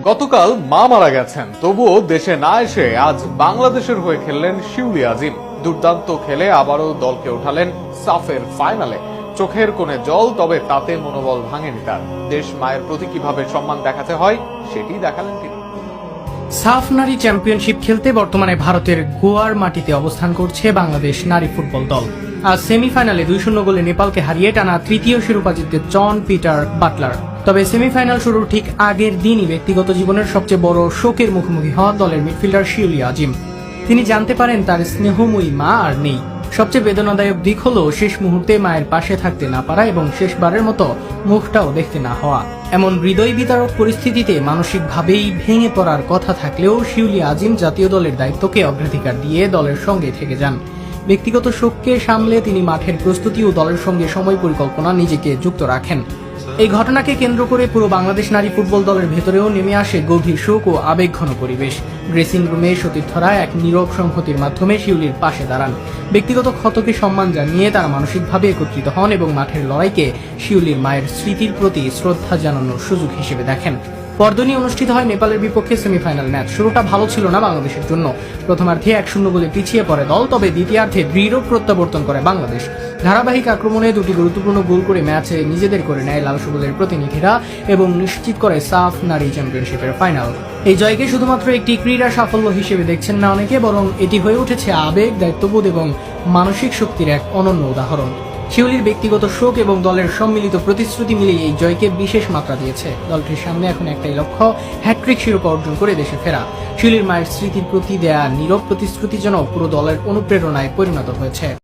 গতকাল মা মারা গেছেন, তবুও দেশে না এসে আজ বাংলাদেশের হয়ে খেললেন শিউলি আজিম। দুর্দান্ত খেলে আবারও দলকে ওঠালেন সাফের ফাইনালে। চোখের কোণে জল, তবে তাতে মনোবল ভাঙেনি তার। দেশ মায়ের প্রতি কিভাবে সম্মান দেখাতে হয় সেটি দেখালেন তিনি। সাফ নারী চ্যাম্পিয়নশিপ খেলতে বর্তমানে ভারতের গোয়ার মাটিতে অবস্থান করছে বাংলাদেশ নারী ফুটবল দল। আজ সেমিফাইনালে 2-0 গোলে নেপালকে হারিয়ে টানা তৃতীয় শিরোপা জিততে জন পিটার বাটলার। তবে সেমিফাইনাল শুরুর ঠিক আগের দিনই ব্যক্তিগত জীবনের সবচেয়ে বড় শোকের মুখোমুখি হন দলের মিডফিল্ডার শিউলি আজিম। তিনি জানতে পারেন তার স্নেহময়ী মা আর নেই। সবচেয়ে বেদনাদায়ক দিক হলো শেষ মুহূর্তে মায়ের পাশে থাকতে না পারা এবং শেষবারের মতো মুখটাও দেখতে না হওয়া। এমন হৃদয় বিতারক পরিস্থিতিতে মানসিকভাবেই ভেঙে পড়ার কথা থাকলেও শিউলি আজিম জাতীয় দলের দায়িত্বকে অগ্রাধিকার দিয়ে দলের সঙ্গে থেকে যান। ব্যক্তিগত শোককে সামলে তিনি মাঠের প্রস্তুতি ও দলের সঙ্গে সময় পরিকল্পনা নিজেকে যুক্ত রাখেন। এই ঘটনাকে কেন্দ্র করে পুরো বাংলাদেশ নারী ফুটবল দলের ভেতরেও নেমে আসে গভীর শোক ও আবেগঘন পরিবেশ। ড্রেসিং রুমে সতীর্থরা এক নীরব সংহতির মাধ্যমে শিউলির পাশে দাঁড়ান। ব্যক্তিগত ক্ষতকে সম্মান জানিয়ে তারা মানসিকভাবে একত্রিত হন এবং মাঠের লড়াইকে শিউলির মায়ের স্মৃতির প্রতি শ্রদ্ধা জানানোর সুযোগ হিসেবে দেখেন। পরদিনই অনুষ্ঠিত হয় নেপালের বিপক্ষে সেমিফাইনাল ম্যাচ। শুরুটা ভালো ছিল না বাংলাদেশের জন্য। প্রথমার্ধে 1-0 গোলে পিছিয়ে পড়ে দল, তবে দ্বিতীয়ার্ধে দৃঢ় প্রত্যাবর্তন করে বাংলাদেশ। ধারাবাহিক আক্রমণে দুটি গুরুত্বপূর্ণ গোল করে ম্যাচে নিজেদের করে নেয় লাল সবুজের প্রতিনিধিরা এবং নিশ্চিত করে সাফ নারী চ্যাম্পিয়নশিপের ফাইনাল। এই জয়কে শুধুমাত্র একটি ক্রীড়া সাফল্য হিসেবে দেখছেন না অনেকে, বরং এটি হয়ে উঠেছে আবেগ, দায়িত্ববোধ এবং মানসিক শক্তির এক অনন্য উদাহরণ। শিউলির ব্যক্তিগত শোক এবং দলের সম্মিলিত প্রতিশ্রুতি মিলিয়ে এই জয়কে বিশেষ মাত্রা দিয়েছে। দলটির সামনে এখন একটাই লক্ষ্য, হ্যাট্রিক শিরোপা অর্জন করে দেশে ফেরা। শিউলির মায়ের স্মৃতির প্রতি দেয়া নীরব প্রতিশ্রুতি যেন পুরো দলের অনুপ্রেরণায় পরিণত হয়েছে।